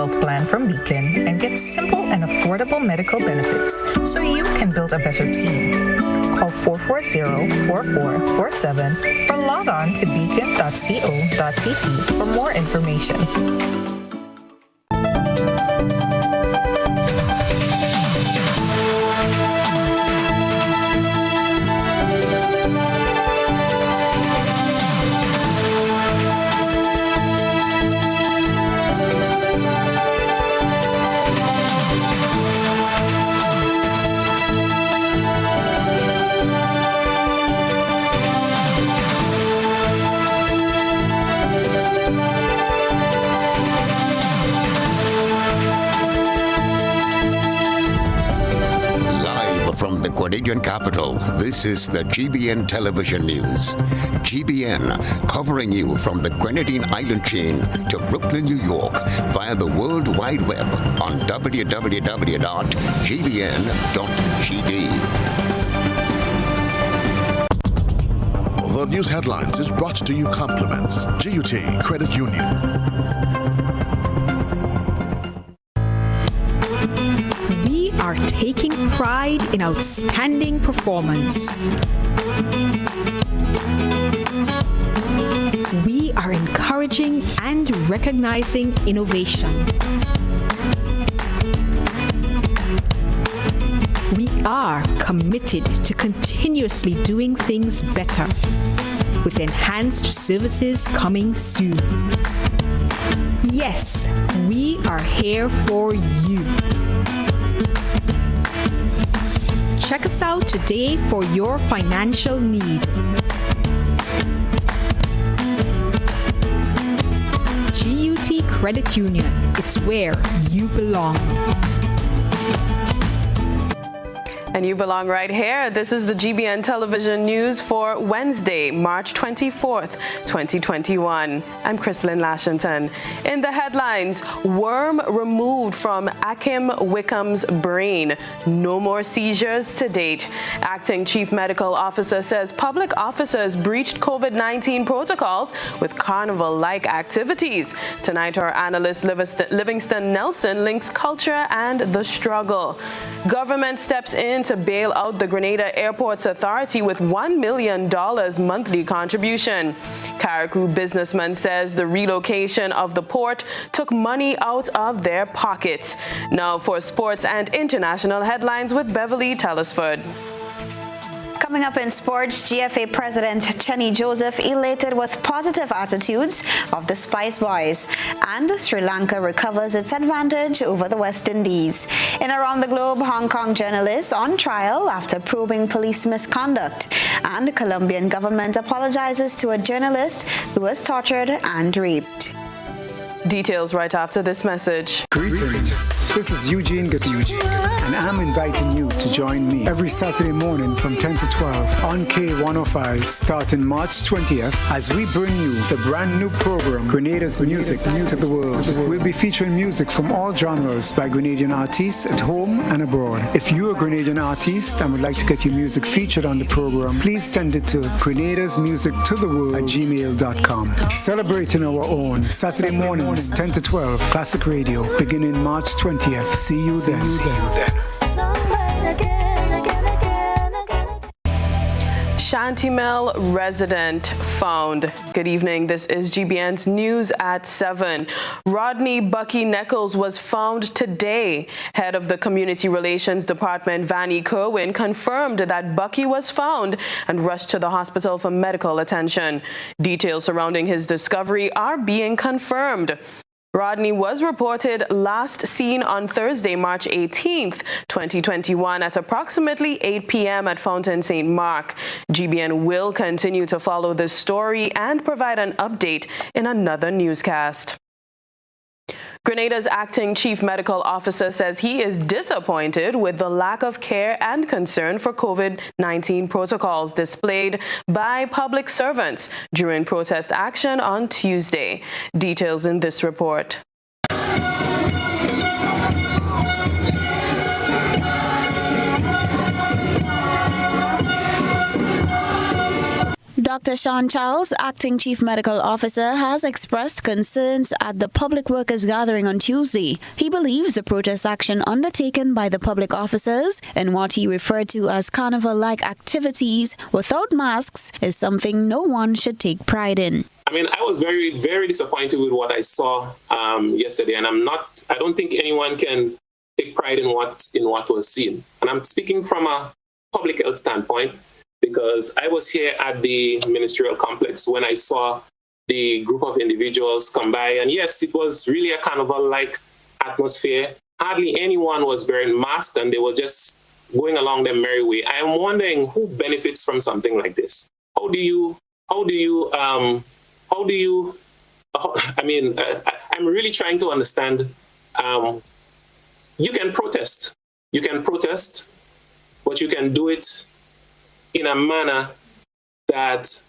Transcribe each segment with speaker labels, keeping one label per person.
Speaker 1: health plan from Beacon and get simple and affordable medical benefits so you can build a better team. Call 440-4447 or log on to beacon.co.tt for more information.
Speaker 2: Canadian capital, this is the GBN television news. GBN, covering you from the Grenadine Island chain to Brooklyn, New York, via the World Wide Web on www.gbn.gd.
Speaker 3: The news headlines is brought to you compliments GUT Credit Union.
Speaker 4: Are taking pride in outstanding performance. We are encouraging and recognizing innovation. We are committed to continuously doing things better, with enhanced services coming soon. Yes, we are here for you. Check us out today for your financial need. GUT Credit Union, it's where you belong.
Speaker 5: And you belong right here. This is the GBN television news for Wednesday, March 24th, 2021. I'm Chrislyn Lashington. In the headlines, worm removed from Akim Wickham's brain. No more seizures to date. Acting Chief Medical Officer says public officers breached COVID-19 protocols with carnival-like activities. Tonight, our analyst Livingston Nelson links culture and the struggle. Government steps in to bail out the Grenada Airports Authority with $1 million monthly contribution. Carriacou businessman says the relocation of the port took money out of their pockets. Now for sports and international headlines with Beverly Telesford.
Speaker 6: Coming up in sports, GFA President Chenny Joseph elated with positive attitudes of the Spice Boys, and Sri Lanka recovers its advantage over the West Indies. In Around the Globe, Hong Kong journalists on trial after probing police misconduct, and the Colombian government apologizes to a journalist who was tortured and raped.
Speaker 5: Details right after this message.
Speaker 7: Greetings. This is Eugene Gattuso, and I'm inviting you to join me every Saturday morning from 10 to 12 on K105 starting March 20th as we bring you the brand new program, Grenada's Music to the World. We'll be featuring music from all genres by Grenadian artists at home and abroad. If you're a Grenadian artist and would like to get your music featured on the program, please send it to grenadasmusictotheworld@gmail.com. Celebrating our own Saturday morning 10 to 12, Classic Radio, beginning March 20th. See you then.
Speaker 5: Shantimel resident found. Good evening. This is GBN's News at 7. Rodney Bucky Nichols was found today. Head of the Community Relations Department, Vanny Kerwin, confirmed that Bucky was found and rushed to the hospital for medical attention. Details surrounding his discovery are being confirmed. Rodney was reported last seen on Thursday, March 18th, 2021 at approximately 8 p.m. at Fountain St. Mark. GBN will continue to follow this story and provide an update in another newscast. Grenada's acting chief medical officer says he is disappointed with the lack of care and concern for COVID-19 protocols displayed by public servants during protest action on Tuesday. Details in this report.
Speaker 6: Dr. Sean Charles, Acting Chief Medical Officer, has expressed concerns at the public workers gathering on Tuesday. He believes the protest action undertaken by the public officers in what he referred to as carnival-like activities without masks is something no one should take pride in.
Speaker 8: I mean, I was very, very disappointed with what I saw yesterday, and I don't think anyone can take pride in what was seen. And I'm speaking from a public health standpoint, because I was here at the ministerial complex when I saw the group of individuals come by. And yes, it was really a carnival-like atmosphere. Hardly anyone was wearing masks, and they were just going along their merry way. I am wondering who benefits from something like this. I'm really trying to understand. You can protest, but you can do it in a manner that,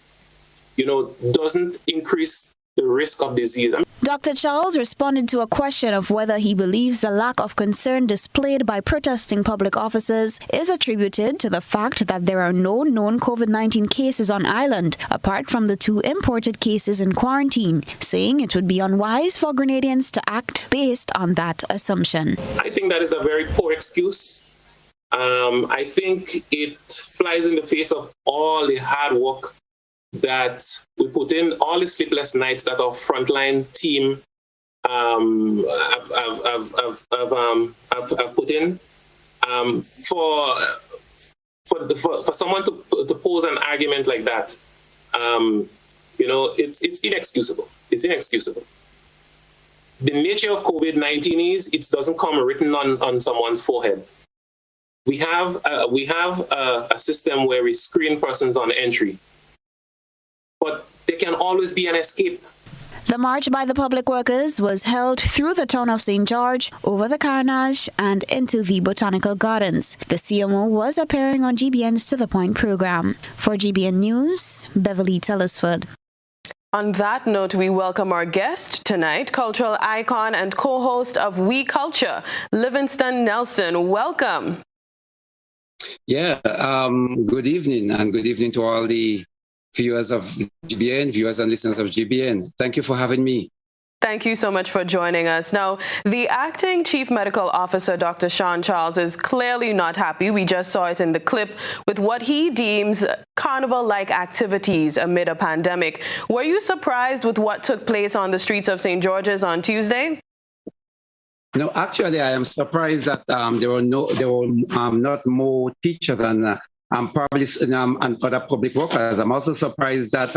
Speaker 8: doesn't increase the risk of disease.
Speaker 6: Dr. Charles responded to a question of whether he believes the lack of concern displayed by protesting public officers is attributed to the fact that there are no known COVID-19 cases on island, apart from the 2 imported cases in quarantine, saying it would be unwise for Grenadians to act based on that assumption.
Speaker 8: I think that is a very poor excuse. I think it flies in the face of all the hard work that we put in, all the sleepless nights that our frontline team have put in. For someone to pose an argument like that, it's inexcusable. It's inexcusable. The nature of COVID-19 is it doesn't come written on someone's forehead. We have a system where we screen persons on entry, but there can always be an escape.
Speaker 6: The march by the public workers was held through the town of St. George, over the Carnage, and into the Botanical Gardens. The CMO was appearing on GBN's To The Point program. For GBN News, Beverly, Telesford.
Speaker 5: On that note, we welcome our guest tonight, cultural icon and co-host of We Culture, Livingston Nelson. Welcome.
Speaker 9: Yeah, good evening, and good evening to all the viewers of GBN, viewers and listeners of GBN. Thank you for having me.
Speaker 5: Thank you so much for joining us. Now, the acting chief medical officer, Dr. Sean Charles, is clearly not happy. We just saw it in the clip with what he deems carnival-like activities amid a pandemic. Were you surprised with what took place on the streets of St. George's on Tuesday?
Speaker 9: No, actually, I am surprised that there were not more teachers and probably and other public workers. I'm also surprised that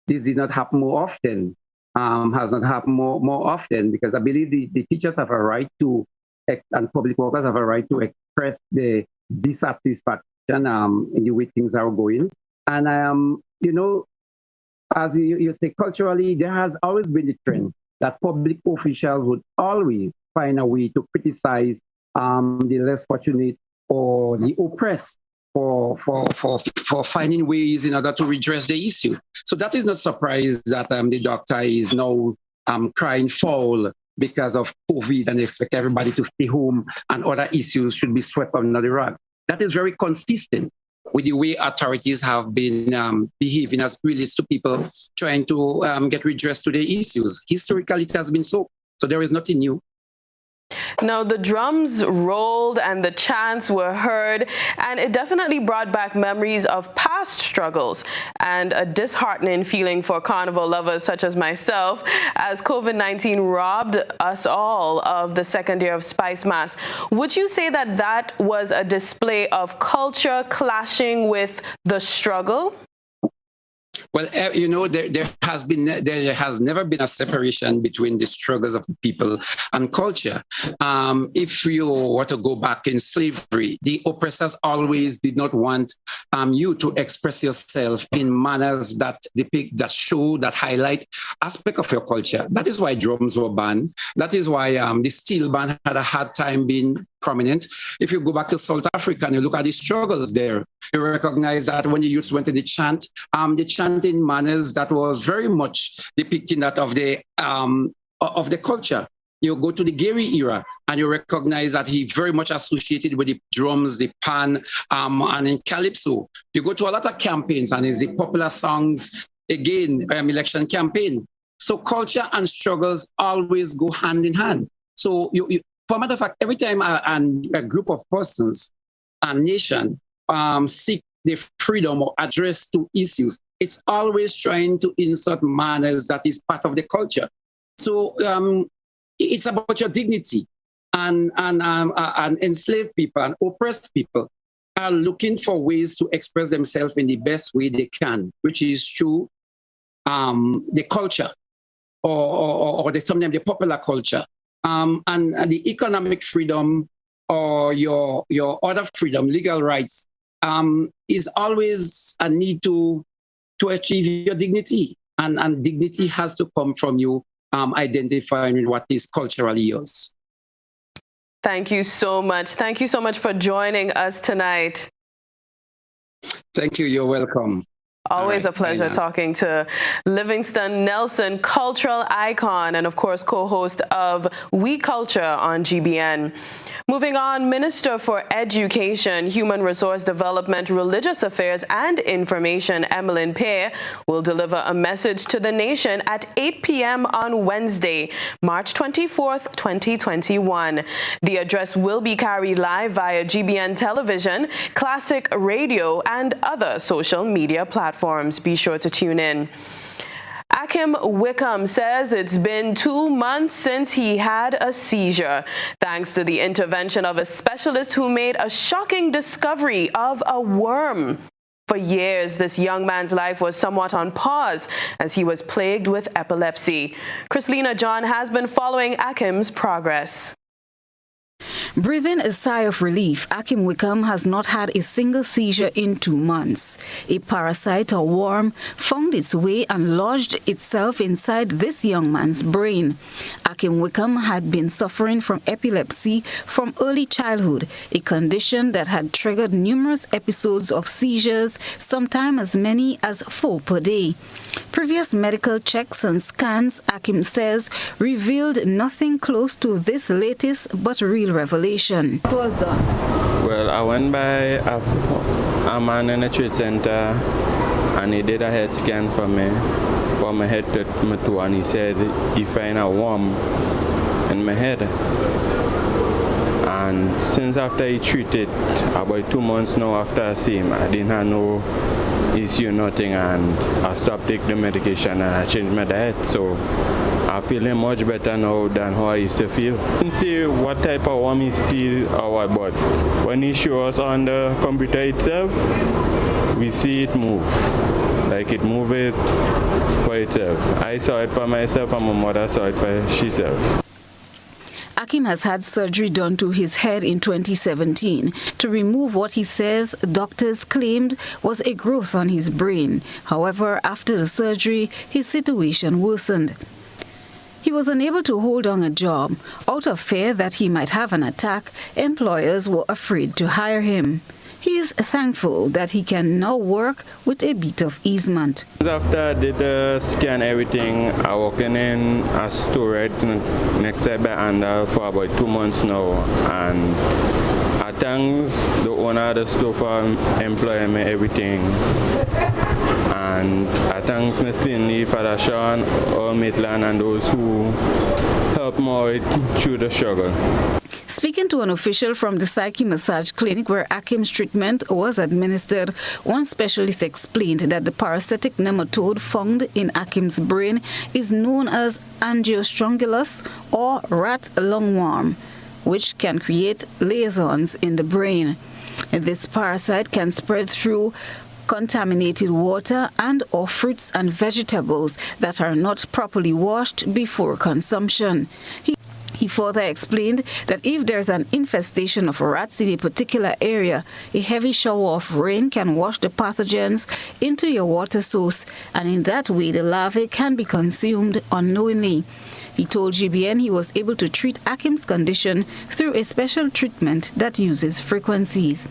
Speaker 9: this did not happen more often. Has not happened more often, because I believe the teachers have a right to, and public workers have a right to express the dissatisfaction in the way things are going. And as you say, culturally, there has always been the trend that public officials would always find a way to criticize the less fortunate or the oppressed for finding ways in order to redress the issue. So that is not surprise that the doctor is now crying foul because of COVID and expect everybody to stay home and other issues should be swept under the rug. That is very consistent with the way authorities have been behaving as relates to people trying to get redress to their issues. Historically, it has been so. So there is nothing new.
Speaker 5: Now, the drums rolled and the chants were heard, and it definitely brought back memories of past struggles and a disheartening feeling for carnival lovers such as myself, as COVID-19 robbed us all of the second year of Spice Mass. Would you say that that was a display of culture clashing with the struggle?
Speaker 9: Well, there has never been a separation between the struggles of the people and culture. If you were to go back in slavery, the oppressors always did not want you to express yourself in manners that depict, that show, that highlight aspect of your culture. That is why drums were banned. That is why the steel band had a hard time being prominent. If you go back to South Africa and you look at the struggles there, you recognize that when the youths went to the chanting manners that was very much depicting that of the culture.
Speaker 10: You go to the Gary era and you recognize that he very much associated with the drums, the pan, and in Calypso. You go to a lot of campaigns and it's the popular songs, again, election campaign. So culture and struggles always go hand in hand. So for a matter of fact, every time a group of persons, a nation, seek the freedom or address to issues, it's always trying to insert manners that is part of the culture. So it's about your dignity, and enslaved people and oppressed people are looking for ways to express themselves in the best way they can, which is through the culture or sometimes the popular culture, and the economic freedom or your other freedom, legal rights, is always a need to achieve your dignity, and dignity has to come from you identifying what is culturally yours.
Speaker 5: Thank you so much. Thank you so much for joining us tonight.
Speaker 10: Thank you. You're welcome.
Speaker 5: Always a pleasure talking to Livingston Nelson, cultural icon, and of course, co-host of We Culture on GBN. Moving on, Minister for Education, Human Resource Development, Religious Affairs and Information, Emmeline Pear, will deliver a message to the nation at 8 p.m. on Wednesday, March 24th, 2021. The address will be carried live via GBN television, classic radio, and other social media platforms. Be sure to tune in. Akim Wickham says it's been 2 months since he had a seizure, thanks to the intervention of a specialist who made a shocking discovery of a worm. For years, this young man's life was somewhat on pause as he was plagued with epilepsy. Chrislyn John has been following Akim's progress.
Speaker 11: Breathing a sigh of relief, Akim Wickham has not had a single seizure in 2 months. A parasite or worm found its way and lodged itself inside this young man's brain. Akim Wickham had been suffering from epilepsy from early childhood, a condition that had triggered numerous episodes of seizures, sometimes as many as 4 per day. Previous medical checks and scans, Akim says, revealed nothing close to this latest but real revelation. What was done?
Speaker 12: Well, I went by a man in a treat center and he did a head scan for me, from my head to my toe, and he said he found a worm in my head. And since after he treated, about 2 months now after I see him, I didn't have no issue, nothing, and I stopped taking the medication and I changed my diet. So I'm feeling much better now than how I used to feel. I didn't see what type of worm he see or what, but when he shows us on the computer itself, we see it move. Like it move it for itself. I saw it for myself and my mother saw it for herself.
Speaker 11: Akim has had surgery done to his head in 2017 to remove what he says doctors claimed was a growth on his brain. However, after the surgery, his situation worsened. He was unable to hold on a job. Out of fear that he might have an attack, employers were afraid to hire him. He is thankful that he can now work with a bit of easement.
Speaker 12: After I did the scan, everything, I working in a store right next side by Andal for about 2 months now. And I thank the owner of the store for employing me everything. And I thank Miss Finley, Father Sean, all Maitland, and those who helped me out through the struggle.
Speaker 11: Speaking to an official from the Psyche Massage Clinic where Akim's treatment was administered, one specialist explained that the parasitic nematode found in Akim's brain is known as Angiostrongylus or rat lungworm, which can create lesions in the brain. This parasite can spread through contaminated water and or fruits and vegetables that are not properly washed before consumption. He further explained that if there's an infestation of rats in a particular area, a heavy shower of rain can wash the pathogens into your water source, and in that way the larvae can be consumed unknowingly. He told GBN he was able to treat Akim's condition through a special treatment that uses frequencies.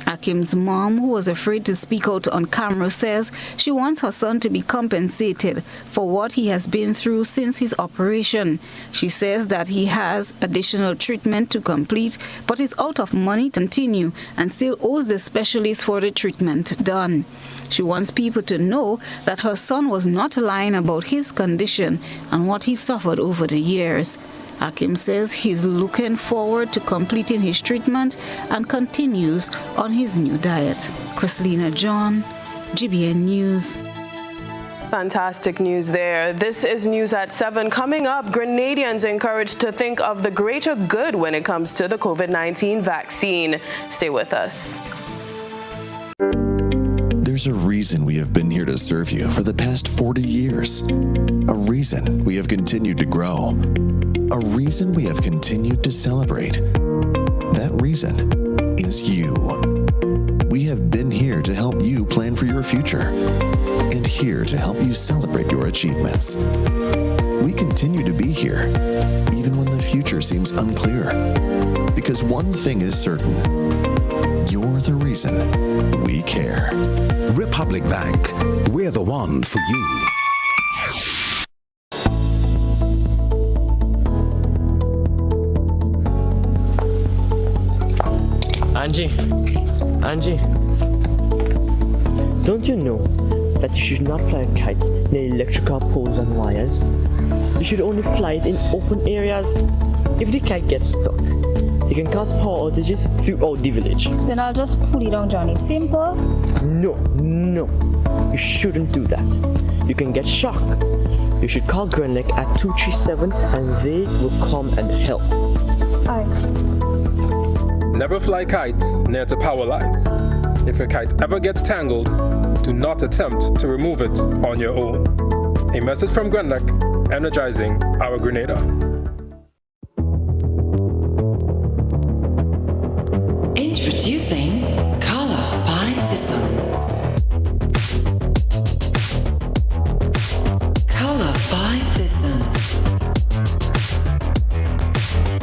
Speaker 11: Akim's mom, who was afraid to speak out on camera, says she wants her son to be compensated for what he has been through since his operation. She says that he has additional treatment to complete, but is out of money to continue and still owes the specialist for the treatment done. She wants people to know that her son was not lying about his condition and what he suffered over the years. Akim says he's looking forward to completing his treatment and continues on his new diet. Chrislyn John, GBN News.
Speaker 5: Fantastic news there. This is News at 7. Coming up, Grenadians encouraged to think of the greater good when it comes to the COVID-19 vaccine. Stay with us.
Speaker 13: There's a reason we have been here to serve you for the past 40 years. A reason we have continued to grow. A reason we have continued to celebrate. That reason is you. We have been here to help you plan for your future and here to help you celebrate your achievements. We continue to be here, even when the future seems unclear. Because one thing is certain, you're the reason we care.
Speaker 14: Republic Bank, we're the one for you.
Speaker 15: Angie, don't you know that you should not fly kites near electrical poles and wires? You should only fly it in open areas. If the kite gets stuck, it can cause power outages throughout the village.
Speaker 16: Then I'll just pull it down, Johnny. Simple?
Speaker 15: No. You shouldn't do that. You can get shocked. You should call Grenlec at 237 and they will come and help.
Speaker 16: Alright.
Speaker 17: Never fly kites near the power lines. If a kite ever gets tangled, do not attempt to remove it on your own. A message from Grenlec, energizing our Grenada.
Speaker 18: Introducing Color by Seasons. Color by Seasons.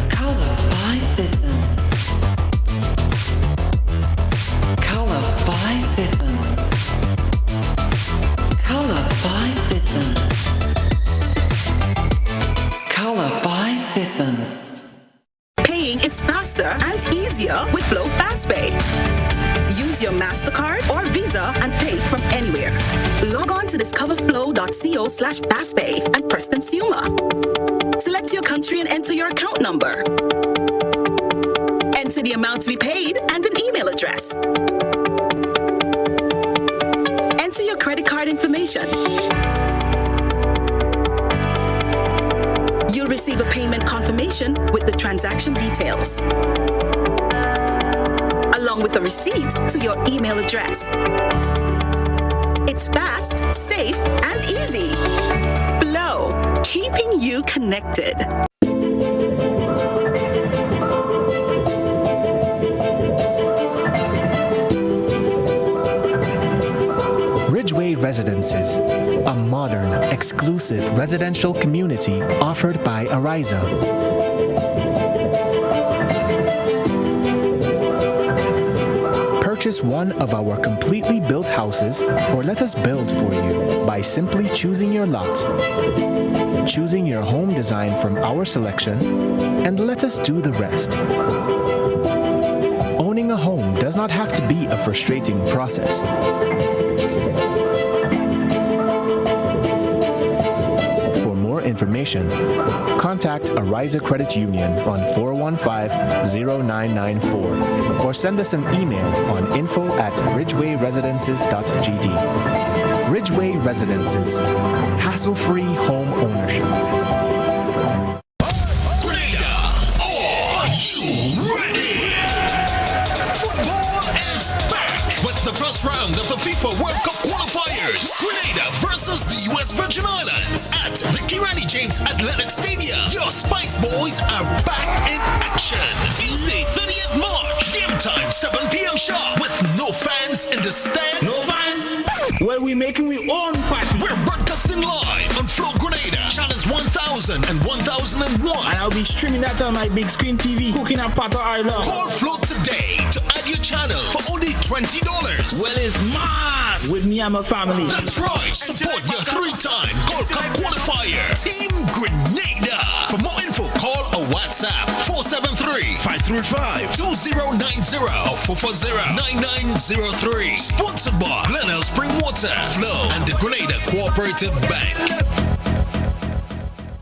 Speaker 18: Color by Seasons. Color by Seasons. Color by Seasons. Color by Seasons.
Speaker 19: Paying is faster and easier with Flow FastPay. Use your MasterCard or Visa and pay from anywhere. Log on to discoverflow.co/fastpay and press Consumer. Select your country and enter your account number. Enter the amount to be paid and an email address. Enter your credit card information. You'll receive a payment confirmation with the transaction details, along with a receipt to your email address. It's fast, safe, and easy. Flow, keeping you connected.
Speaker 20: Ridgeway Residences, a modern, exclusive residential community offered by Ariza. Purchase one of our completely built houses or let us build for you by simply choosing your lot, choosing your home design from our selection, and let us do the rest. Owning a home does not have to be a frustrating process. For more information, contact Ariza Credit Union on 415-0994 or send us an email on info@ridgewayresidences.gd. Ridgeway Residences, hassle-free home ownership.
Speaker 21: Round of the FIFA World Cup qualifiers. Grenada versus the U.S. Virgin Islands at the Kirani James Athletic Stadium. Your Spice Boys are back in action. Tuesday, 30th March. Game time, 7 p.m. sharp. With no fans in the stands. No fans? Well, we're making our own party. We're broadcasting live on Flow Grenada, channels 1000 2000 and 1001.
Speaker 1: And I'll be streaming that on my big screen TV, cooking up Pato Island.
Speaker 21: Call Flow today to add your channel for only $20.
Speaker 1: Well, it's mass with me and my family.
Speaker 21: That's right. Support your 3-time Gold Cup qualifier, Team Grenada. For more info, call or WhatsApp 473-535-2090 or 440-9903. Sponsored by Glenelg Spring Water, Flow, and the Grenada Cooperative Bank.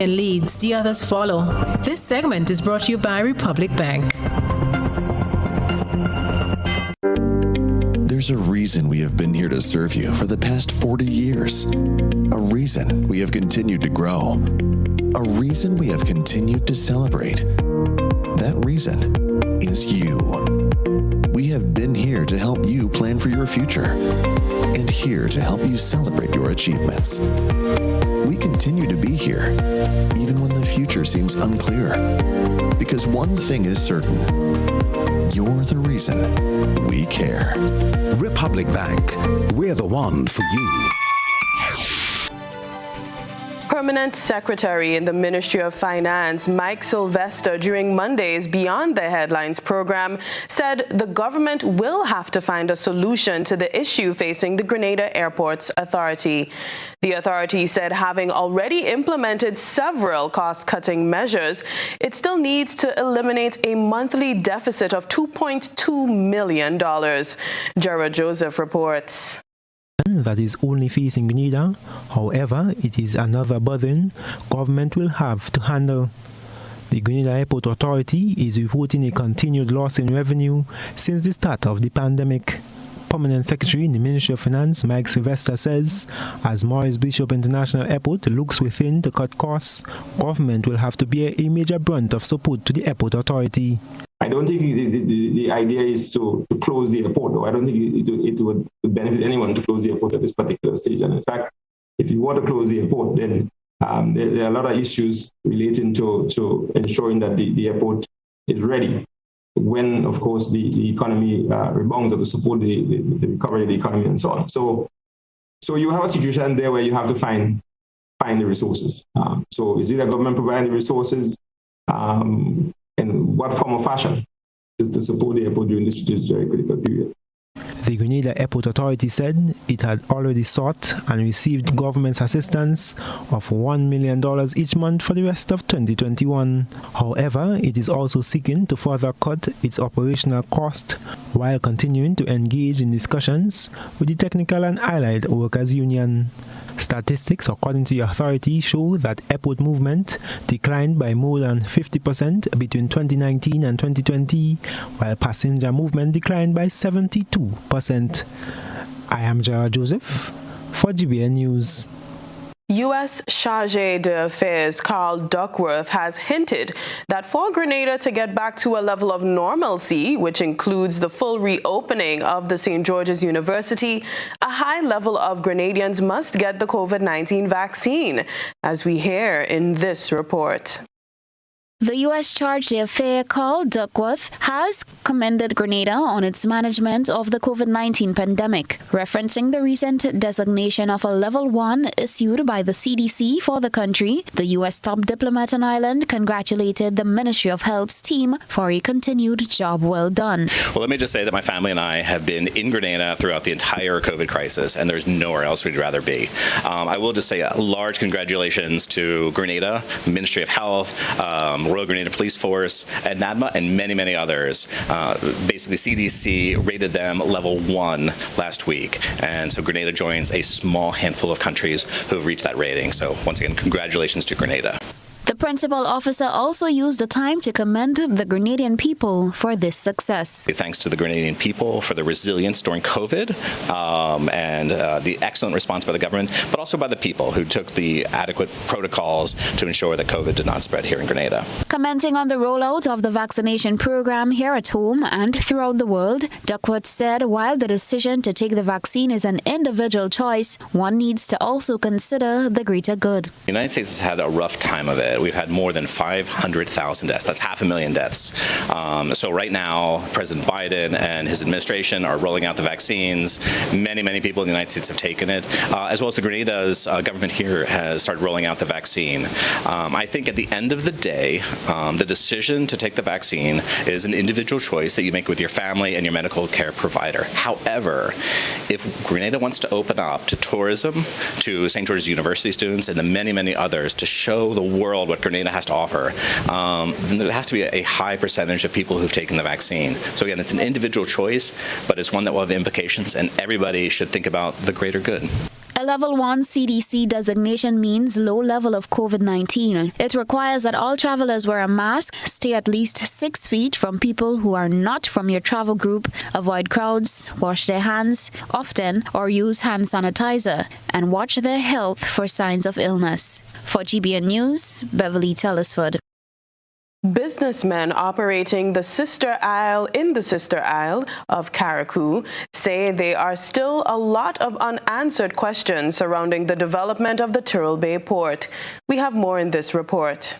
Speaker 22: It leads, the others follow. This segment is brought to you by Republic Bank.
Speaker 13: There's a reason we have been here to serve you for the past 40 years. A reason we have continued to grow. A reason we have continued to celebrate. That reason is you. We have been here to help you plan for your future and here to help you celebrate your achievements. We continue to be here, even when the future seems unclear. Because one thing is certain, you're the reason we care.
Speaker 14: Republic Bank, we're the one for you.
Speaker 5: Permanent Secretary in the Ministry of Finance, Mike Sylvester, during Monday's Beyond the Headlines program, said the government will have to find a solution to the issue facing the Grenada Airports Authority. The authority said having already implemented several cost-cutting measures, it still needs to eliminate a monthly deficit of $2.2 million. Gerard Joseph reports.
Speaker 23: That is only facing Grenada. However, it is another burden government will have to handle. The Grenada Airport Authority is reporting a continued loss in revenue since the start of the pandemic. Permanent Secretary in the Ministry of Finance, Mike Sylvester, says as Maurice Bishop International Airport looks within to cut costs, government will have to bear a major brunt of support to the airport authority.
Speaker 24: I don't think the idea is to close the airport, though. I don't think it would benefit anyone to close the airport at this particular stage. And in fact, if you want to close the airport, then there are a lot of issues relating to ensuring that the airport is ready when, of course, the economy rebounds, or to support the recovery of the economy and so on. So you have a situation there where you have to find the resources. So is it a government providing the resources? In what form or fashion to support the airport during this very critical period.
Speaker 23: The Grenada Airport Authority said it had already sought and received government's assistance of $1 million each month for the rest of 2021. However, it is also seeking to further cut its operational cost while continuing to engage in discussions with the Technical and Allied Workers Union. Statistics, according to the authority, show that airport movement declined by more than 50% between 2019 and 2020, while passenger movement declined by 72%. I am Gerard Joseph for GBN News.
Speaker 5: U.S. Chargé d'Affaires Carl Duckworth has hinted that for Grenada to get back to a level of normalcy, which includes the full reopening of the St. George's University, a high level of Grenadians must get the COVID-19 vaccine, as we hear in this report.
Speaker 6: The U.S. Chargé d'Affaires Carl Duckworth has commended Grenada on its management of the COVID-19 pandemic, referencing the recent designation of a Level 1 issued by the CDC for the country. The U.S. top diplomat on island congratulated the Ministry of Health's team for a continued job well done.
Speaker 25: Well, let me just say that my family and I have been in Grenada throughout the entire COVID crisis, and there's nowhere else we'd rather be. I will just say a large congratulations to Grenada, Ministry of Health, Royal Grenada Police Force, and NADMA, and many, many others. Basically, CDC rated them level 1 last week, and so Grenada joins a small handful of countries who have reached that rating. So once again, congratulations to Grenada.
Speaker 6: The principal officer also used the time to commend the Grenadian people for this success.
Speaker 25: Thanks to the Grenadian people for the resilience during COVID and the excellent response by the government, but also by the people who took the adequate protocols to ensure that COVID did not spread here in Grenada.
Speaker 6: Commenting on the rollout of the vaccination program here at home and throughout the world, Duckworth said while the decision to take the vaccine is an individual choice, one needs to also consider the greater good.
Speaker 25: The United States has had a rough time of it. We we've had more than 500,000 deaths. That's 500,000 deaths. So right now, President Biden and his administration are rolling out the vaccines. Many, many people in the United States have taken it, as well as the Grenada's government here has started rolling out the vaccine. I think at the end of the day, the decision to take the vaccine is an individual choice that you make with your family and your medical care provider. However, if Grenada wants to open up to tourism, to St. George's University students, and the many, many others to show the world what Grenada has to offer, then there has to be a high percentage of people who've taken the vaccine. So again, it's an individual choice, but it's one that will have implications, and everybody should think about the greater good.
Speaker 2: A level 1 CDC designation means low level of COVID-19. It requires that all travelers wear a mask, stay at least 6 feet from people who are not from your travel group, avoid crowds, wash their hands often or use hand sanitizer, and watch their health for signs of illness. For GBN News, Beverly, Telesford.
Speaker 5: Businessmen operating the Sister Isle in the Sister Isle of Carriacou say there are still a lot of unanswered questions surrounding the development of the Tyrrell Bay port. We have more in this report.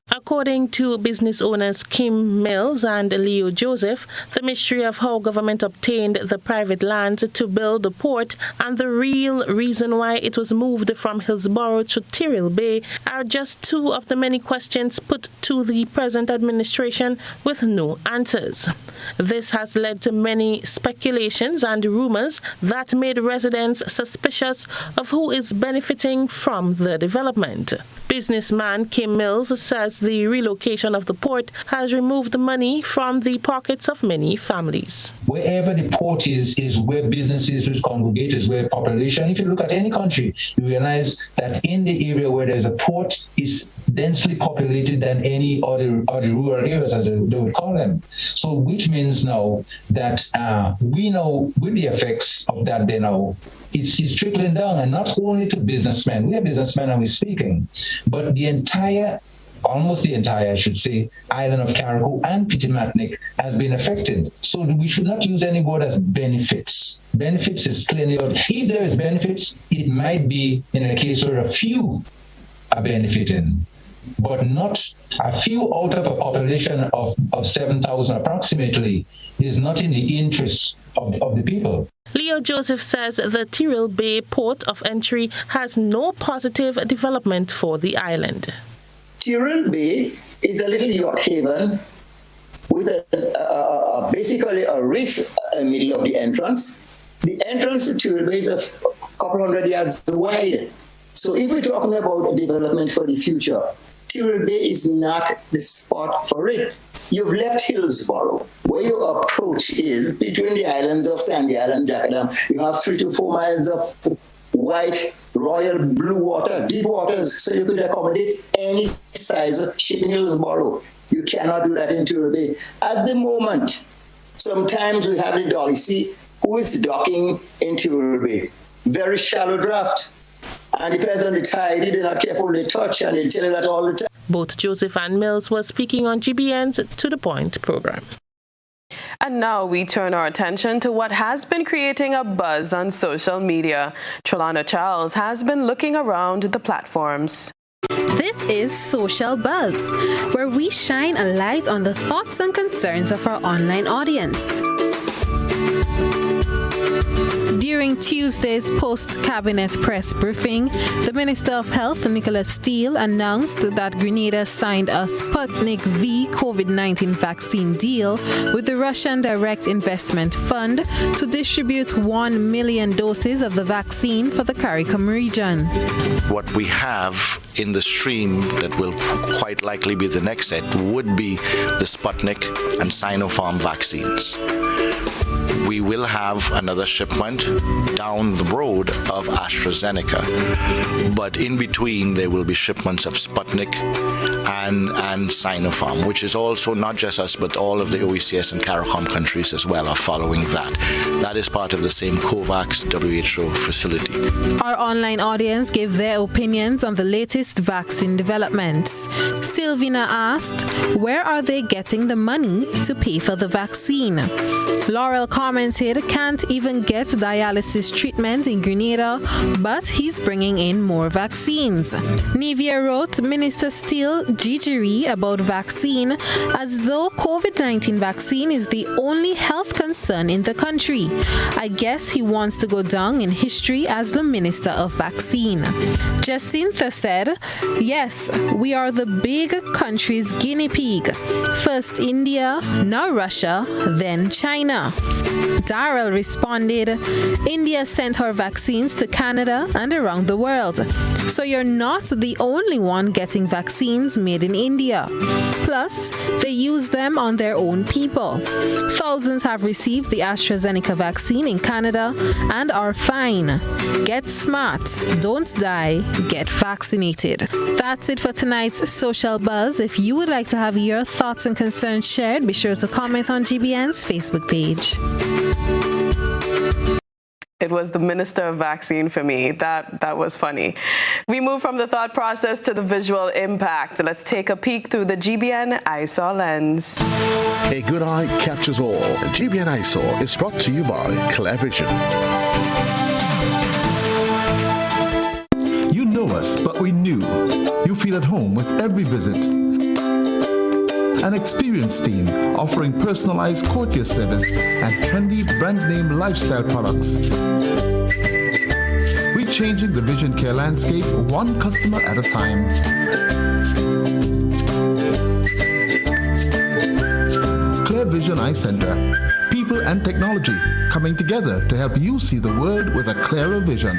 Speaker 3: According to business owners Kim Mills and Leo Joseph, the mystery of how government obtained the private land to build the port and the real reason why it was moved from Hillsborough to Tyrrell Bay are just two of the many questions put to the present administration with no answers. This has led to many speculations and rumors that made residents suspicious of who is benefiting from the development. Businessman Kim Mills says the relocation of the port has removed money from the pockets of many families.
Speaker 4: Wherever the port is where businesses will congregate, is where population. If you look at any country, you realize that in the area where there's a port is densely populated than any other rural areas, as they would call them. So which means now that we know with the effects of that, they know it's trickling down, and not only to businessmen. We are businessmen and we're speaking, but the entire, almost the entire, I should say, island of Carriacou and Pitimatnik has been affected. So we should not use any word as benefits. Benefits is clearly out. If there is benefits, it might be in a case where a few are benefiting, but not a few out of a population of 7,000 approximately is not in the interest of the people.
Speaker 3: Leo Joseph says the Tyrrell Bay port of entry has no positive development for the island.
Speaker 7: Tyrrell Bay is a little yacht haven with basically a reef in the middle of the entrance. The entrance to Tyrrell Bay is a couple hundred yards wide. So if we're talking about development for the future, Tyrrell Bay is not the spot for it. You've left Hillsborough. Where your approach is between the islands of Sandy Island and Jackadam. You have 3 to 4 miles of white, royal blue water, deep waters, so you could accommodate any size of ship in Hillsborough. You cannot do that in Tyrrell Bay. At the moment, sometimes we have the Dolly Sea, who is docking in Tyrrell Bay. Very shallow draft. And depends on the tide, they're not careful, they touch, and they tell you that all the time.
Speaker 3: Both Joseph and Mills were speaking on GBN's To The Point program.
Speaker 5: And now we turn our attention to what has been creating a buzz on social media. Trelana Charles has been looking around the platforms.
Speaker 22: This is Social Buzz, where we shine a light on the thoughts and concerns of our online audience. During Tuesday's post-cabinet press briefing, the Minister of Health, Nicholas Steele, announced that Grenada signed a Sputnik V COVID-19 vaccine deal with the Russian Direct Investment Fund to distribute 1 million doses of the vaccine for the CARICOM region.
Speaker 8: What we have in the stream that will quite likely be the next set would be the Sputnik and Sinopharm vaccines. We will have another shipment down the road of AstraZeneca, but in between there will be shipments of Sputnik and Sinopharm, which is also not just us, but all of the OECS and CARICOM countries as well are following that. That is part of the same COVAX WHO facility.
Speaker 22: Our online audience gave their opinions on the latest vaccine developments. Sylvina asked, where are they getting the money to pay for the vaccine? Laurel commented commented can't even get dialysis treatment in Grenada, but he's bringing in more vaccines. Nivea wrote Minister Steele jiggery about vaccine as though COVID-19 vaccine is the only health concern in the country. I guess he wants to go down in history as the Minister of Vaccine. Jacinta said, yes, we are the big country's guinea pig. First India, now Russia, then China. Darrell responded, India sent her vaccines to Canada and around the world. So you're not the only one getting vaccines made in India. Plus, they use them on their own people. Thousands have received the AstraZeneca vaccine in Canada and are fine. Get smart. Don't die. Get vaccinated. That's it for tonight's Social Buzz. If you would like to have your thoughts and concerns shared, be sure to comment on GBN's Facebook page.
Speaker 5: It was the Minister of Vaccine for me. That was funny. We move from the thought process to the visual impact. Let's take a peek through the GBN EyeSaw lens.
Speaker 9: A good eye captures all. GBN EyeSaw is brought to you by ClearVision.
Speaker 10: You know us, but we knew. You feel at home with every visit. An experienced team offering personalized courtier service and trendy brand name lifestyle products. We're changing the vision care landscape one customer at a time. ClearVision Eye Center. People and technology coming together to help you see the world with a clearer vision.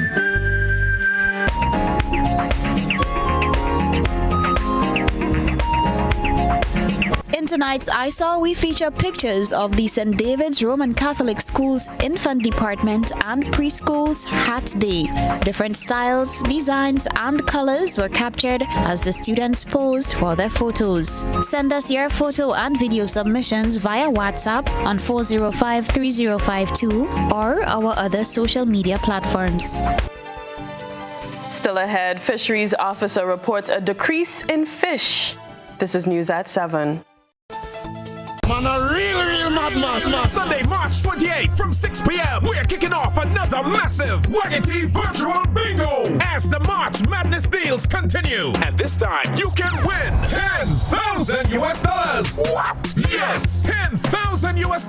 Speaker 2: In tonight's EyeSaw, we feature pictures of the St. David's Roman Catholic School's infant department and preschool's Hat Day. Different styles, designs, and colors were captured as the students posed for their photos. Send us your photo and video submissions via WhatsApp on 405-3052 or our other social media platforms.
Speaker 5: Still ahead, fisheries officer reports a decrease in fish. This is News at 7.
Speaker 21: Man, a real madman. Sunday, March 28th from 6 p.m. We're kicking off another massive Waggity virtual bingo as the March Madness deals continue. And this time, you can win $10,000 US. What? Yes, $10,000 US.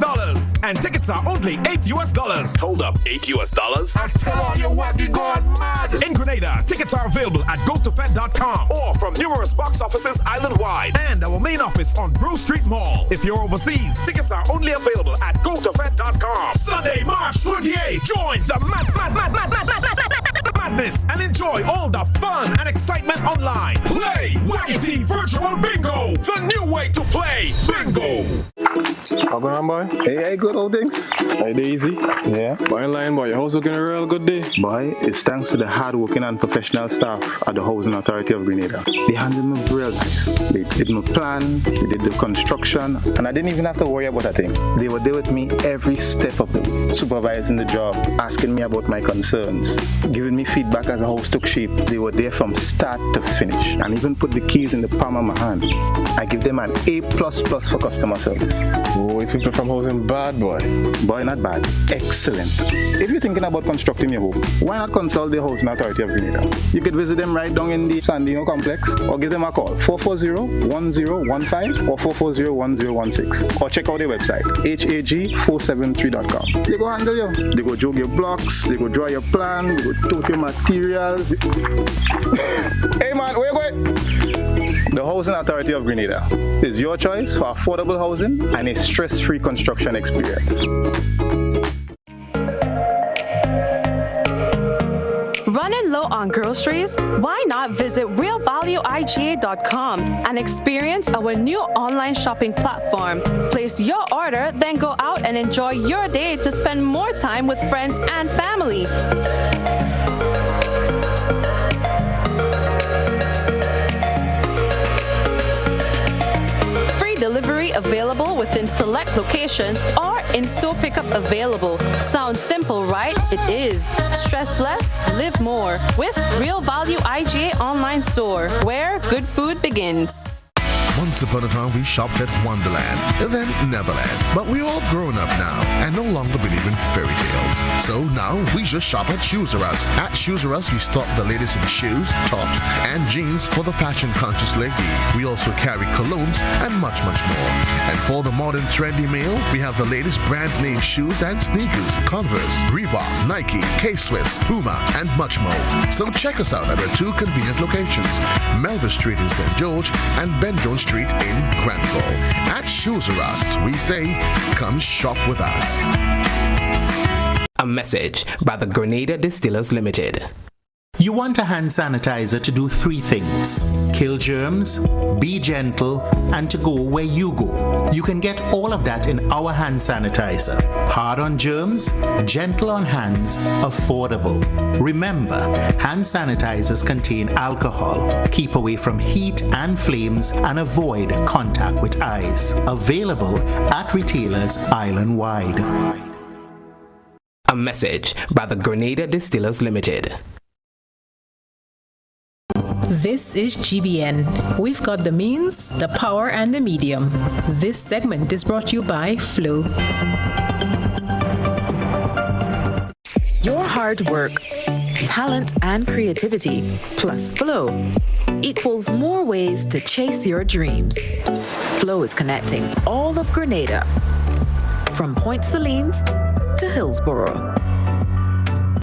Speaker 21: And tickets are only $8 US. Hold up, $8 US? I tell all your waggy gone mad. In Grenada, tickets are available at gotofed.com or from numerous box offices island-wide and our main office on Bruce Street Mall. If you're overseas, tickets are only available at gotofed.com. Sunday, March 28th, join the madness and enjoy all the fun and excitement online. Play Waggity Virtual Bingo, the new way to play bingo.
Speaker 11: How going on, boy? Hey, good old things. Hey, easy. Yeah. Boy, in line, boy. Your house looking a real good day. Boy, it's thanks to the hard-working and professional staff at the Housing Authority of Grenada. They handled me real nice. They did my plan, they did the construction, and I didn't even have to worry about a thing. They were there with me every step of the way, supervising the job, asking me about my concerns, giving me feedback as the house took shape. They were there from start to finish, and even put the keys in the palm of my hand. I give them an A++ for customer service. Oh, it's people from housing bad, boy. Boy, not bad. Excellent. If you're thinking about constructing your home, why not consult the Housing Authority of Grenada? You could visit them right down in the Sandino complex or give them a call, 440-1015 or 440-1016. Or check out their website, hag473.com. They go handle you. They go jog your blocks, they go draw your plan, they go tote your materials. Hey man, where you going? The Housing Authority of Grenada is your choice for affordable housing and a stress-free construction experience.
Speaker 12: Running low on groceries? Why not visit realvalueiga.com and experience our new online shopping platform? Place your order, then go out and enjoy your day to spend more time with friends and family. Delivery available within select locations or in-store pickup available. Sounds simple, right? It is. Stress less, live more with Real Value IGA online store, where good food begins.
Speaker 9: Once upon a time, we shopped at Wonderland, then Neverland. But we all grown up now and no longer believe in fairy tales. So now we just shop at Shoes R Us. At Shoes R Us, we stock the latest in shoes, tops, and jeans for the fashion-conscious lady. We also carry colognes and much, much more. And for the modern trendy male, we have the latest brand name shoes and sneakers, Converse, Reebok, Nike, K-Swiss, Puma, and much more. So check us out at our two convenient locations, Melville Street in St. George and Ben Jones Street in Granville. At Shoes R Us, we say, come shop with us.
Speaker 15: A message by the Grenada Distillers Limited.
Speaker 16: You want a hand sanitizer to do 3 things: kill germs, be gentle, and to go where you go. You can get all of that in our hand sanitizer. Hard on germs, gentle on hands, affordable. Remember, hand sanitizers contain alcohol. Keep away from heat and flames and avoid contact with eyes. Available at retailers island-wide.
Speaker 15: A message by the Grenada Distillers Limited.
Speaker 17: This is GBN. We've got the means, the power, and the medium. This segment is brought to you by Flow.
Speaker 18: Your hard work, talent, and creativity, plus Flow, equals more ways to chase your dreams. Flow is connecting all of Grenada, from Point Salines to Hillsborough,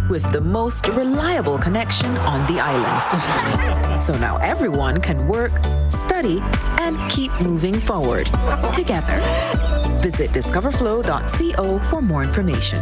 Speaker 18: with the most reliable connection on the island. So now everyone can work, study, and keep moving forward together. Visit discoverflow.co for more information.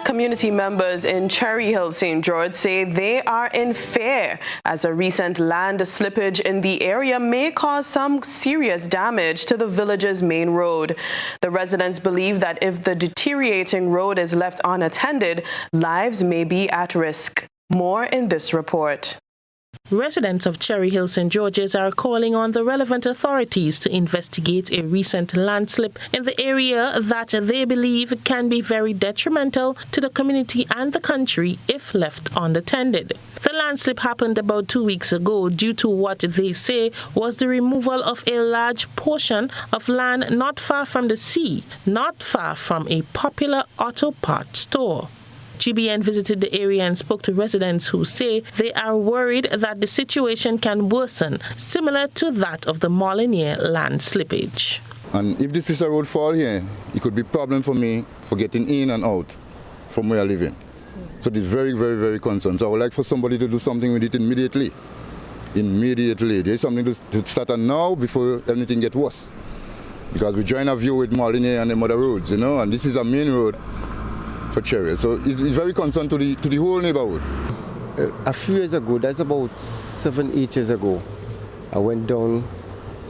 Speaker 5: Community members in Cherry Hill, St. George say they are in fear as a recent land slippage in the area may cause some serious damage to the village's main road. The residents believe that if the deteriorating road is left unattended, lives may be at risk. More in this report.
Speaker 3: Residents of Cherry Hill, St. George's are calling on the relevant authorities to investigate a recent landslip in the area that they believe can be very detrimental to the community and the country if left unattended. The landslip happened about 2 weeks ago due to what they say was the removal of a large portion of land not far from the sea, not far from a popular auto parts store. GBN visited the area and spoke to residents who say they are worried that the situation can worsen, similar to that of the Molyneux land slippage.
Speaker 19: And if this piece of road fall here, it could be a problem for me for getting in and out from where I live in. So it's very, very, very concerned. So I would like for somebody to do something with it immediately. Immediately. There's something to start on now before anything gets worse. Because we join a view with Molyneux and the other roads, and this is a main road for Cherry. So it's very concerned to the whole neighborhood.
Speaker 26: A few years ago, that's about 7-8 years ago, I went down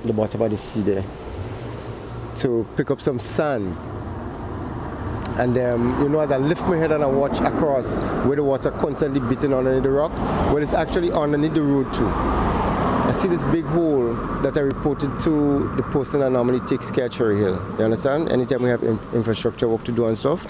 Speaker 26: the bottom of the sea there to pick up some sand. And as I lift my head and I watch across where the water constantly beating underneath the rock, well, it's actually underneath the road too. I see this big hole that I reported to the person that normally takes care of Cherry Hill. You understand? Anytime we have infrastructure work to do and stuff,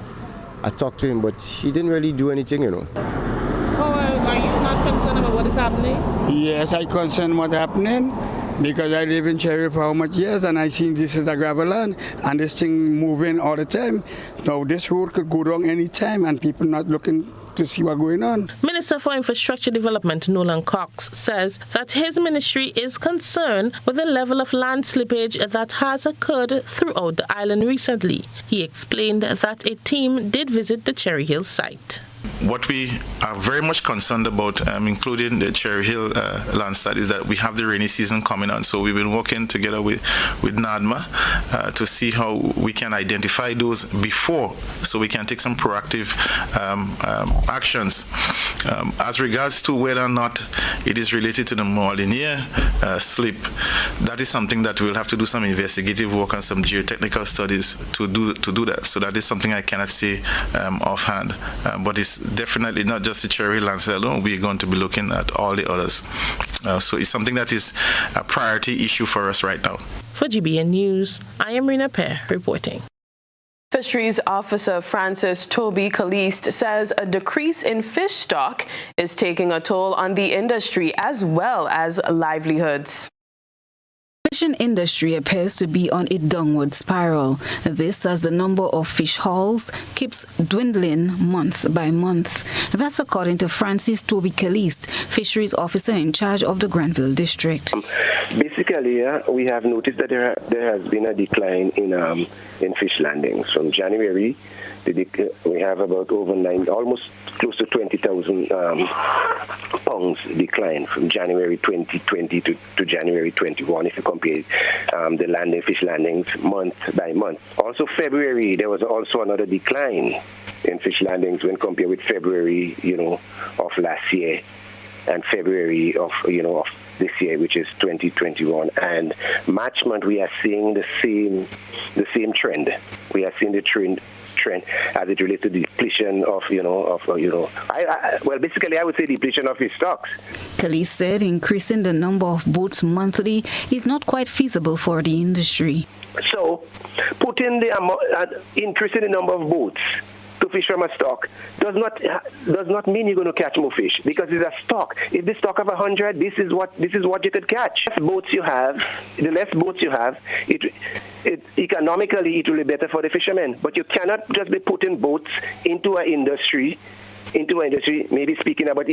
Speaker 26: I talked to him, but he didn't really do anything,
Speaker 3: Are you not concerned about what is happening?
Speaker 27: Yes, I'm concerned what's happening because I live in Cherry for how much years and I see this is a gravel land and this thing moving all the time. Now this road could go wrong any time and people not looking to see what's going on.
Speaker 3: Minister for Infrastructure Development Nolan Cox says that his ministry is concerned with the level of land slippage that has occurred throughout the island recently. He explained that a team did visit the Cherry Hill site.
Speaker 28: What we are very much concerned about, including the Cherry Hill land study, is that we have the rainy season coming on. So we've been working together with NADMA to see how we can identify those before, so we can take some proactive actions. As regards to whether or not it is related to the Molyneux slip, that is something that we'll have to do some investigative work and some geotechnical studies to do that. So that is something I cannot say offhand, but it's definitely not just the Cherry Hill land alone. We're going to be looking at all the others. So it's something that is a priority issue for us right now.
Speaker 3: For GBN News, I am Rina Pear reporting.
Speaker 5: Fisheries Officer Francis Toby Caliste says a decrease in fish stock is taking a toll on the industry as well as livelihoods.
Speaker 2: The fishing industry appears to be on a downward spiral. This as the number of fish hauls keeps dwindling month by month. That's according to Francis Toby Caliste, Fisheries Officer in charge of the Granville District.
Speaker 1: Basically, we have noticed that there has been a decline in fish landings. From January, we have about almost close to 20,000 pounds decline from January 2020 to January 21 if you compare the fish landings month by month. Also February, there was also another decline in fish landings when compared with February, of last year and February of this year, which is 2021. And March month, we are seeing the same trend. We are seeing the trend as it relates to depletion of, basically I would say depletion of his stocks.
Speaker 2: Caliste said increasing the number of boats monthly is not quite feasible for the industry.
Speaker 1: So, increasing the number of boats to fish from a stock does not mean you're going to catch more fish, because it's a stock. If the stock of 100, this is what you could catch. The less boats you have, it economically it will be better for the fishermen. But you cannot just be putting boats into an industry, maybe speaking about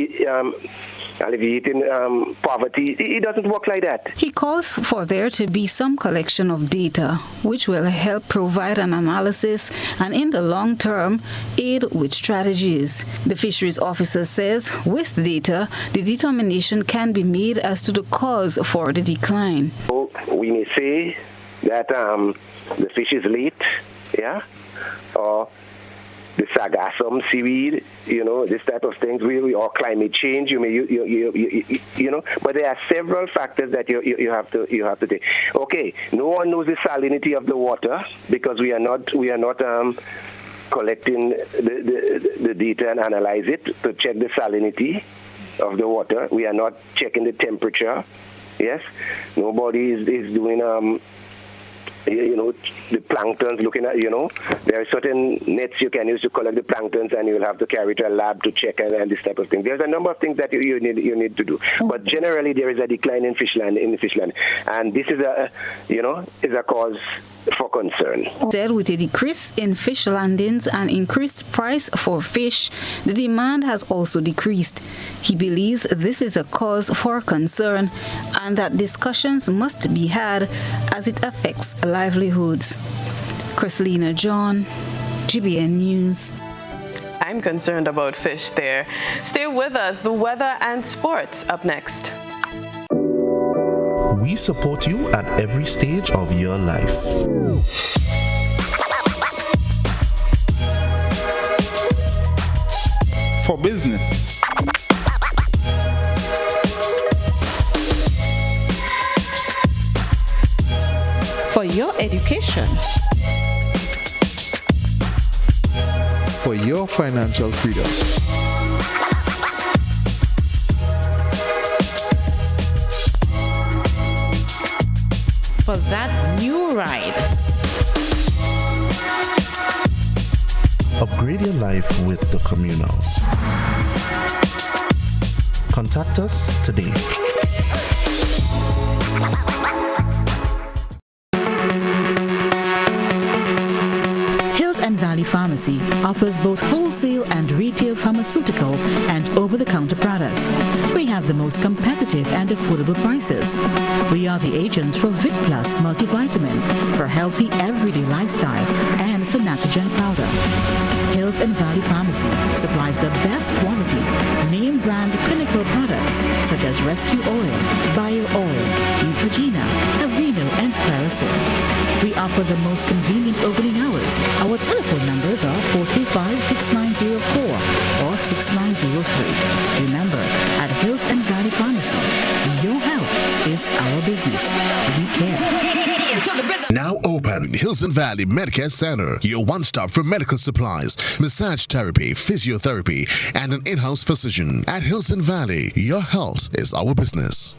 Speaker 1: alleviating poverty. It doesn't work like that.
Speaker 2: He calls for there to be some collection of data which will help provide an analysis and in the long term aid with strategies. The fisheries officer says with data, the determination can be made as to the cause for the decline.
Speaker 1: So we may say that the fish is late, or the sargassum seaweed, this type of things, or climate change. But there are several factors that you have to take. Okay, no one knows the salinity of the water because we are not collecting the data and analyze it to check the salinity of the water. We are not checking the temperature. Yes, nobody is doing the planktons, looking at, there are certain nets you can use to collect the planktons, and you'll have to carry to a lab to check and this type of thing. There's a number of things that you need to do. But generally, there is a decline in the fish land, and this is a cause for concern.
Speaker 2: Said with a decrease in fish landings and increased price for fish, the demand has also decreased. He believes this is a cause for concern and that discussions must be had as it affects livelihoods. Chrislyn John, GBN News.
Speaker 5: I'm concerned about fish there. Stay with us. The weather and sports up next.
Speaker 6: We support you at every stage of your life.
Speaker 10: For business,
Speaker 13: for your education,
Speaker 10: for your financial freedom,
Speaker 13: for that new ride.
Speaker 6: Upgrade your life with the Communal. Contact us today.
Speaker 14: Valley Pharmacy offers both wholesale and retail pharmaceutical and over-the-counter products. We have the most competitive and affordable prices. We are the agents for Vit Plus multivitamin for healthy everyday lifestyle and Synatogen powder. Hills and Valley Pharmacy supplies the best quality, name brand clinical products such as Rescue Oil, Bio Oil, Neutrogena, Aveeno, and Clarisil. We offer the most convenient opening hours. Our telephone numbers are 435-6904 or 6903. Remember, at Hills and Valley Pharmacy, your health is our business. We care.
Speaker 9: Now open, Hills and Valley Medicare Center, your one-stop for medical supplies, massage therapy, physiotherapy, and an in-house physician. At Hills and Valley, your health is our business.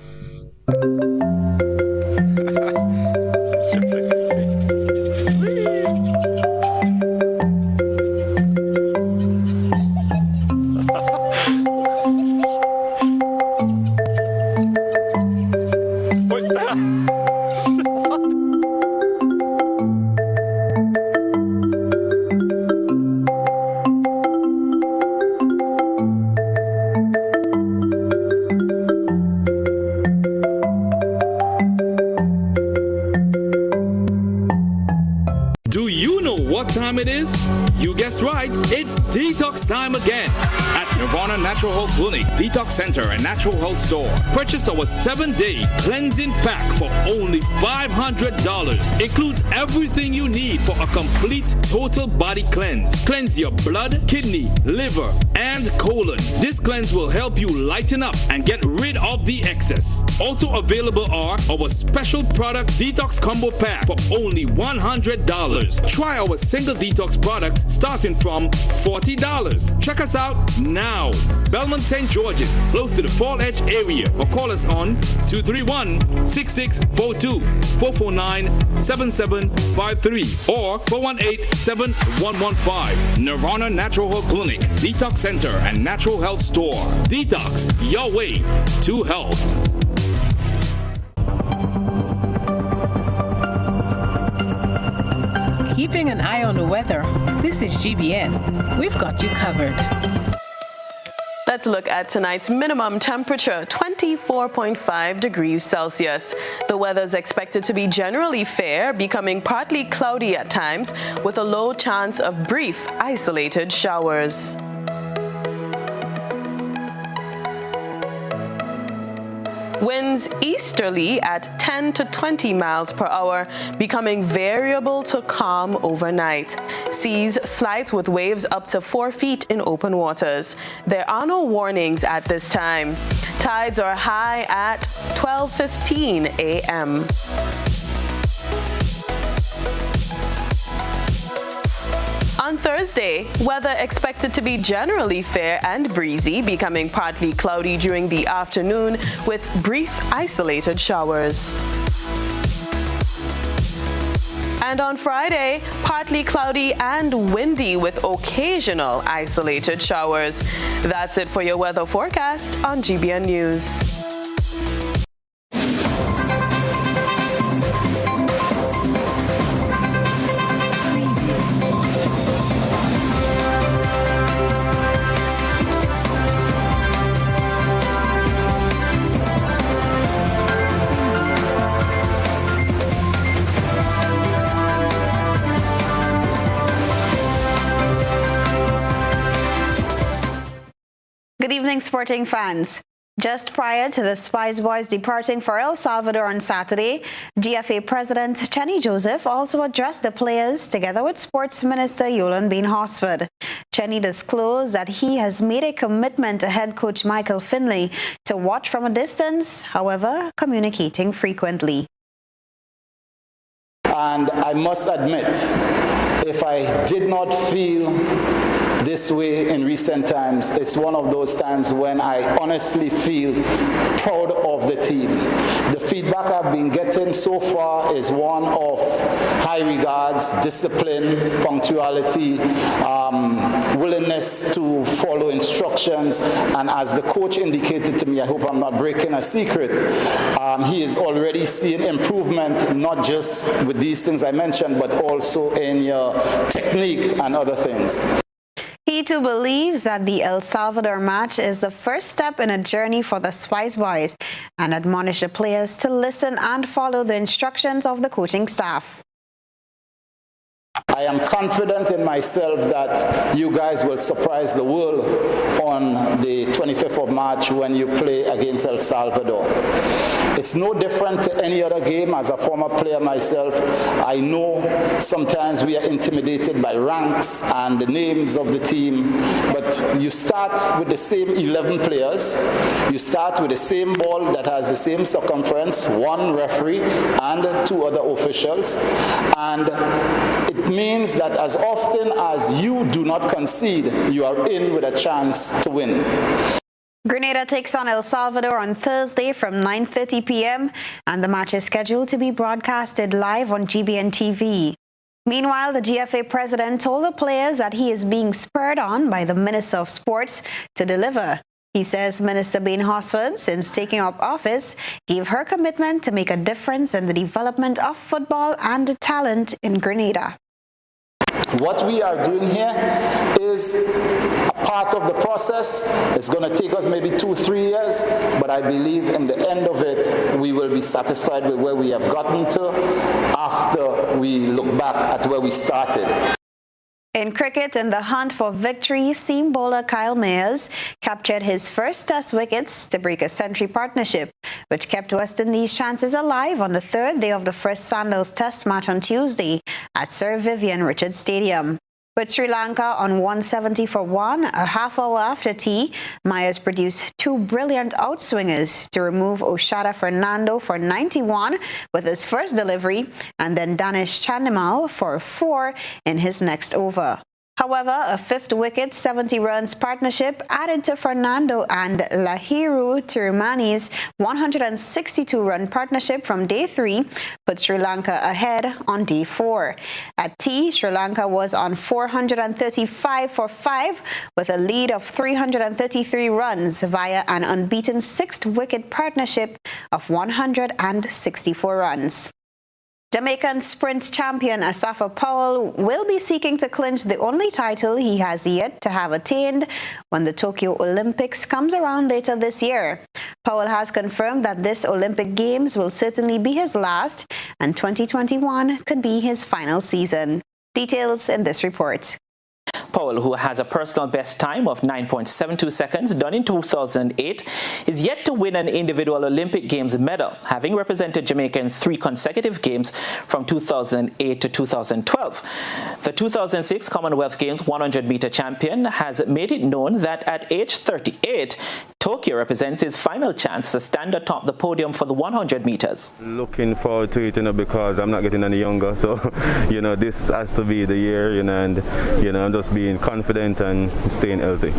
Speaker 4: what time it is? You guessed right, it's detox time again. At Nirvana Natural Health Clinic, Detox Center and Natural Health Store. Purchase our 7-day cleansing pack for only $500. Includes everything you need for a complete total body cleanse. Cleanse your blood, kidney, liver, and colon. This cleanse will help you lighten up and get rid of the excess. Also available are our special product detox combo pack for only $100. Try our single detox products starting from $40. Check us out now. Belmont St. George's, close to the Fall Edge area, or call us on 231-6642, 449-7753, or 418-7115. Nirvana Natural Health Clinic, Detox Center, and Natural Health Store. Detox, your way to health.
Speaker 17: Keeping an eye on the weather. This is GBN. We've got you covered.
Speaker 5: Let's look at tonight's minimum temperature, 24.5 degrees Celsius. The weather is expected to be generally fair, becoming partly cloudy at times, with a low chance of brief, isolated showers. Winds easterly at 10 to 20 miles per hour, becoming variable to calm overnight. Seas slight with waves up to 4 feet in open waters. There are no warnings at this time. Tides are high at 12:15 a.m. On Thursday, weather expected to be generally fair and breezy, becoming partly cloudy during the afternoon with brief isolated showers. And on Friday, partly cloudy and windy with occasional isolated showers. That's it for your weather forecast on GBN News.
Speaker 2: Good evening, sporting fans. Just prior to the Spice Boys departing for El Salvador on Saturday, GFA President Chenny Joseph also addressed the players together with Sports Minister Yolan Bean Horsford. Chenny disclosed that he has made a commitment to head coach Michael Finley to watch from a distance, however, communicating frequently.
Speaker 7: And I must admit, if I did not feel this way in recent times, it's one of those times when I honestly feel proud of the team. The feedback I've been getting so far is one of high regards, discipline, punctuality, willingness to follow instructions, and as the coach indicated to me, I hope I'm not breaking a secret, he is already seeing improvement, not just with these things I mentioned, but also in your technique and other things.
Speaker 2: He too believes that the El Salvador match is the first step in a journey for the Spice Boys and admonished the players to listen and follow the instructions of the coaching staff.
Speaker 7: I am confident in myself that you guys will surprise the world on the 25th of March when you play against El Salvador. It's no different to any other game. As a former player myself, I know sometimes we are intimidated by ranks and the names of the team, but you start with the same 11 players, you start with the same ball that has the same circumference, one referee and 2 other officials, and it means that as often as you do not concede, you are in with a chance to win.
Speaker 2: Grenada takes on El Salvador on Thursday from 9:30 p.m. and the match is scheduled to be broadcasted live on GBN TV. Meanwhile, the GFA president told the players that he is being spurred on by the Minister of Sports to deliver. He says Minister Bean Horsford, since taking up office, gave her commitment to make a difference in the development of football and talent in Grenada.
Speaker 7: What we are doing here is a part of the process. It's going to take us maybe 2-3 years, but I believe in the end of it, we will be satisfied with where we have gotten to after we look back at where we started.
Speaker 2: In cricket, in the hunt for victory, seam bowler Kyle Mayers captured his first Test wickets to break a century partnership, which kept West Indies' chances alive on the third day of the first Sandals Test match on Tuesday at Sir Vivian Richards Stadium. With Sri Lanka on 170 for 1, a half hour after tea, Mayers produced two brilliant outswingers to remove Oshada Fernando for 91 with his first delivery, and then Danish Chandimal for 4 in his next over. However, a fifth wicket, 70 runs partnership added to Fernando and Lahiru Tirumani's 162-run partnership from day 3 put Sri Lanka ahead on day 4. At tea, Sri Lanka was on 435 for 5 with a lead of 333 runs via an unbeaten 6th wicket partnership of 164 runs. Jamaican sprint champion Asafa Powell will be seeking to clinch the only title he has yet to have attained when the Tokyo Olympics comes around later this year. Powell has confirmed that this Olympic Games will certainly be his last, and 2021 could be his final season. Details in this report.
Speaker 8: Powell, who has a personal best time of 9.72 seconds done in 2008, is yet to win an individual Olympic Games medal, having represented Jamaica in 3 consecutive games from 2008 to 2012. The 2006 Commonwealth Games 100-meter champion has made it known that at age 38, Tokyo represents his final chance to stand atop the podium for the 100 meters.
Speaker 11: Looking forward to it, because I'm not getting any younger, so, this has to be the year, and, I'm just being confident and staying healthy.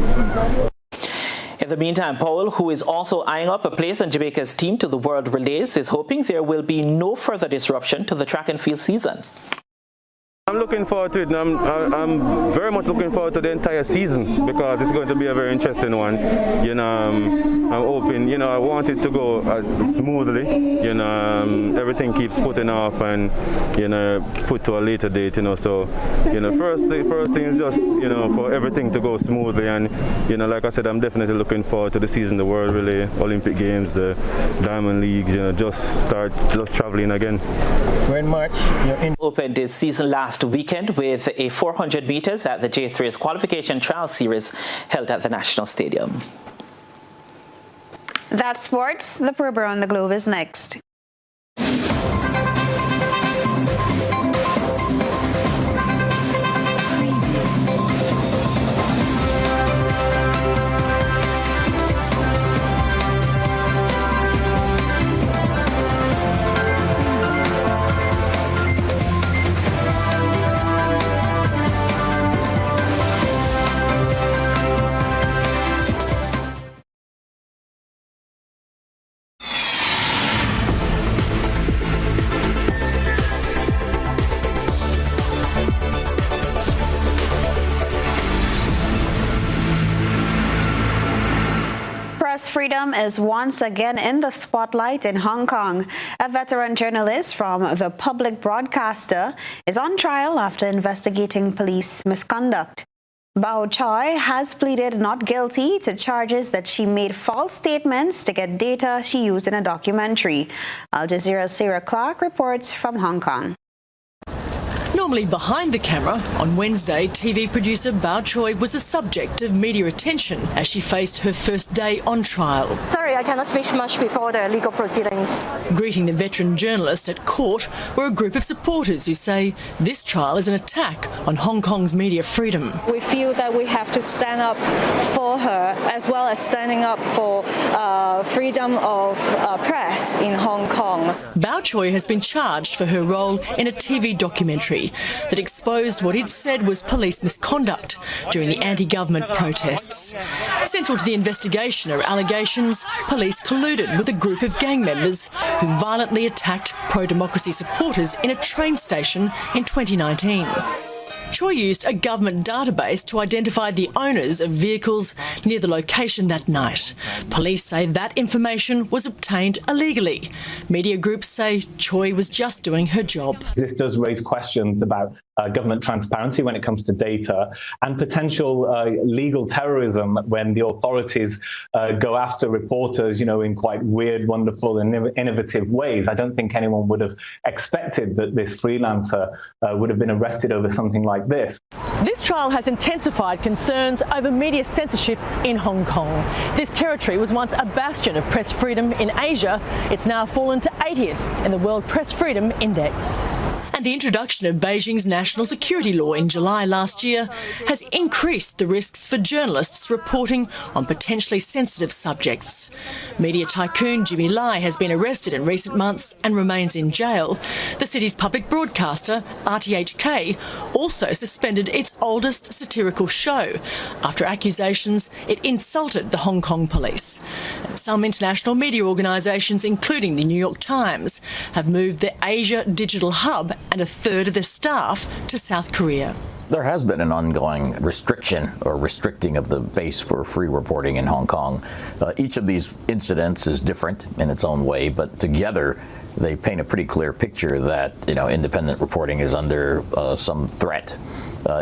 Speaker 8: In the meantime, Powell, who is also eyeing up a place on Jamaica's team to the World Relays, is hoping there will be no further disruption to the track and field season.
Speaker 11: I'm looking forward to it, and I'm very much looking forward to the entire season because it's going to be a very interesting one. I'm hoping, I want it to go smoothly. Everything keeps putting off and, put to a later date. So, first thing is just, for everything to go smoothly. And, like I said, I'm definitely looking forward to the season, the World Relay, Olympic Games, the Diamond League. Just traveling again.
Speaker 8: When March, opened his season last weekend with a 400 meters at the J3's qualification trial series held at the National Stadium.
Speaker 2: That's sports. The program on the Globe is next. Freedom is once again in the spotlight in Hong Kong. A veteran journalist from the public broadcaster is on trial after investigating police misconduct. Bao Choi has pleaded not guilty to charges that she made false statements to get data she used in a documentary. Al Jazeera's Sarah Clark reports from Hong Kong.
Speaker 20: Normally behind the camera, on Wednesday, TV producer Bao Choi was the subject of media attention as she faced her first day on trial.
Speaker 21: Sorry, I cannot speak much before the legal proceedings.
Speaker 20: Greeting the veteran journalist at court were a group of supporters who say this trial is an attack on Hong Kong's media freedom.
Speaker 21: We feel that we have to stand up for her as well as standing up for freedom of press in Hong Kong.
Speaker 20: Bao Choi has been charged for her role in a TV documentary that exposed what he'd said was police misconduct during the anti-government protests. Central to the investigation are allegations police colluded with a group of gang members who violently attacked pro-democracy supporters in a train station in 2019. Choi used a government database to identify the owners of vehicles near the location that night. Police say that information was obtained illegally. Media groups say Choi was just doing her job.
Speaker 22: This does raise questions about government transparency when it comes to data and potential legal terrorism when the authorities go after reporters, in quite weird, wonderful and innovative ways. I don't think anyone would have expected that this freelancer would have been arrested over something like this.
Speaker 20: This trial has intensified concerns over media censorship in Hong Kong. This territory was once a bastion of press freedom in Asia. It's now fallen to 80th in the World Press Freedom Index. And the introduction of Beijing's national security law in July last year has increased the risks for journalists reporting on potentially sensitive subjects. Media tycoon Jimmy Lai has been arrested in recent months and remains in jail. The city's public broadcaster, RTHK, also suspended its oldest satirical show after accusations it insulted the Hong Kong police. And some international media organisations, including the New York Times, have moved the Asia Digital Hub and a third of their staff to South Korea.
Speaker 12: There has been an ongoing restriction or restricting of the base for free reporting in Hong Kong. Each of these incidents is different in its own way, but together they paint a pretty clear picture that, independent reporting is under some threat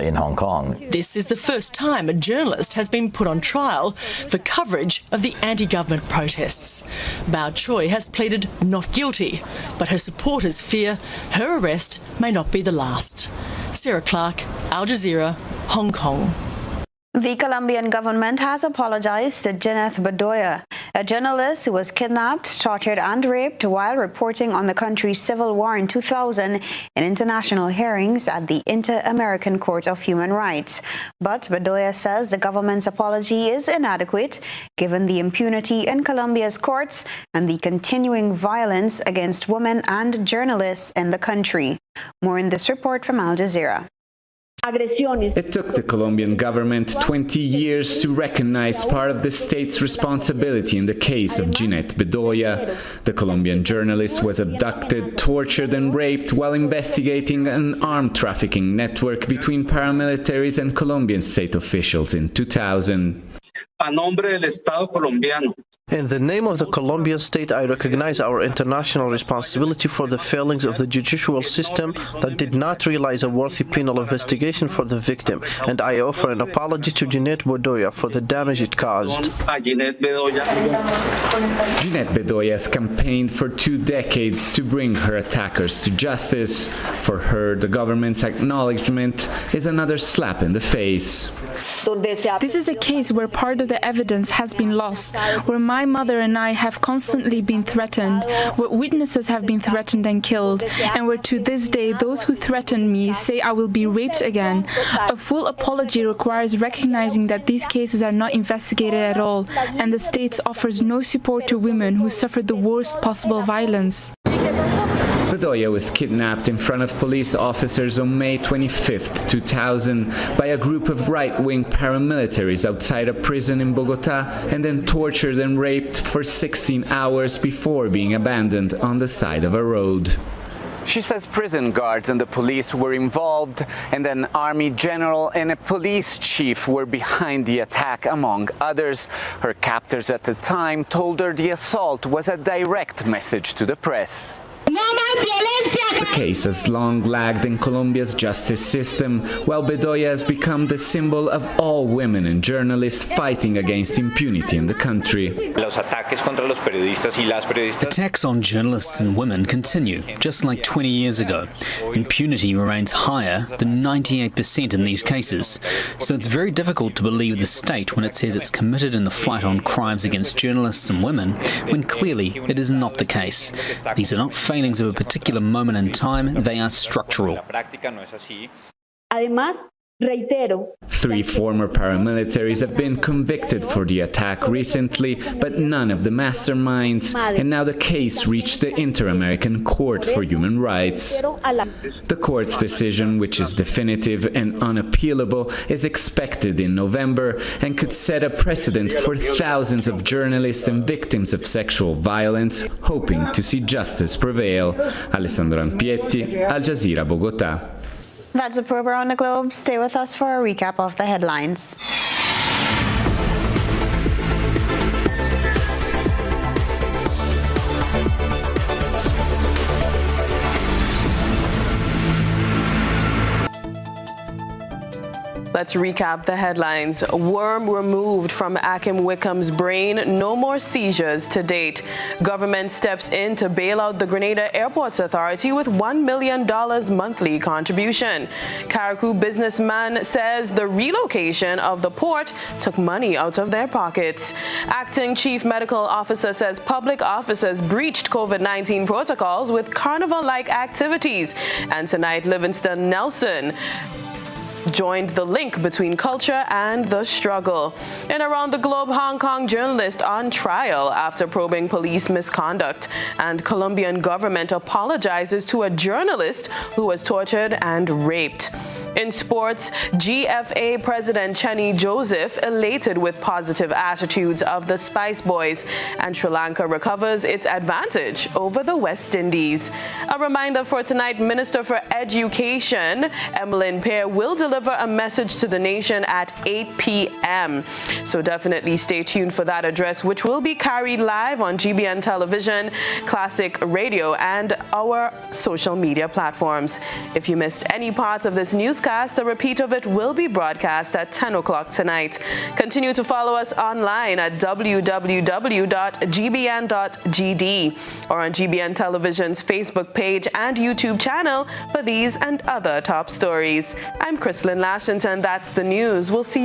Speaker 12: in Hong Kong.
Speaker 20: This is the first time a journalist has been put on trial for coverage of the anti-government protests. Bao Choi has pleaded not guilty, but her supporters fear her arrest may not be the last. Sarah Clark, Al Jazeera, Hong Kong.
Speaker 2: The Colombian government has apologized to Gineth Bedoya, a journalist who was kidnapped, tortured and raped while reporting on the country's civil war in 2000 in international hearings at the Inter-American Court of Human Rights. But Bedoya says the government's apology is inadequate given the impunity in Colombia's courts and the continuing violence against women and journalists in the country. More in this report from Al Jazeera.
Speaker 15: It took the Colombian government 20 years to recognize part of the state's responsibility in the case of Gineth Bedoya. The Colombian journalist was abducted, tortured and raped while investigating an armed trafficking network between paramilitaries and Colombian state officials in 2000.
Speaker 6: In the name of the Colombian state, I recognize our international responsibility for the failings of the judicial system that did not realize a worthy penal investigation for the victim, and I offer an apology to Gineth Bedoya for the damage it caused.
Speaker 15: Gineth Bedoya has campaigned for 2 decades to bring her attackers to justice. For her, the government's acknowledgement is another slap in the face.
Speaker 16: This is a case where part of the evidence has been lost, where my mother and I have constantly been threatened, where witnesses have been threatened and killed, and where to this day those who threaten me say I will be raped again. A full apology requires recognizing that these cases are not investigated at all, and the state offers no support to women who suffered the worst possible violence.
Speaker 15: Bedoya was kidnapped in front of police officers on May 25, 2000 by a group of right-wing paramilitaries outside a prison in Bogota and then tortured and raped for 16 hours before being abandoned on the side of a road.
Speaker 18: She says prison guards and the police were involved, and an army general and a police chief were behind the attack, among others. Her captors at the time told her the assault was a direct message to the press.
Speaker 15: The case has long lagged in Colombia's justice system, while Bedoya has become the symbol of all women and journalists fighting against impunity in the country.
Speaker 19: Attacks on journalists and women continue, just like 20 years ago. Impunity remains higher than 98% in these cases, so it's very difficult to believe the state when it says it's committed in the fight on crimes against journalists and women, when clearly it is not the case. These are not failings of a particular moment in time, they are structural.
Speaker 15: 3 former paramilitaries have been convicted for the attack recently, but none of the masterminds, and now the case reached the Inter-American Court for Human Rights. The court's decision, which is definitive and unappealable, is expected in November and could set a precedent for thousands of journalists and victims of sexual violence hoping to see justice prevail. Alessandro Ampietti, Al Jazeera, Bogota.
Speaker 2: That's a probe around the globe. Stay with us for a recap of the headlines.
Speaker 5: Let's recap the headlines. Worm removed from Akim Wickham's brain. No more seizures to date. Government steps in to bail out the Grenada Airports Authority with $1 million monthly contribution. Carriacou businessman says the relocation of the port took money out of their pockets. Acting Chief Medical Officer says public officers breached COVID-19 protocols with carnival-like activities. And tonight, Livingston Nelson joined the link between culture and the struggle. And around the globe, Hong Kong journalist on trial after probing police misconduct. And Colombian government apologizes to a journalist who was tortured and raped. In sports, GFA President Chenny Joseph elated with positive attitudes of the Spice Boys, and Sri Lanka recovers its advantage over the West Indies. A reminder for tonight, Minister for Education Emmeline Pear will deliver a message to the nation at 8 p.m. So definitely stay tuned for that address, which will be carried live on GBN Television, Classic Radio, and our social media platforms. If you missed any parts of this newscast, a repeat of it will be broadcast at 10 o'clock tonight. Continue to follow us online at www.gbn.gd or on GBN Television's Facebook page and YouTube channel for these and other top stories. I'm Chrislyn Lashington. That's the news. We'll see you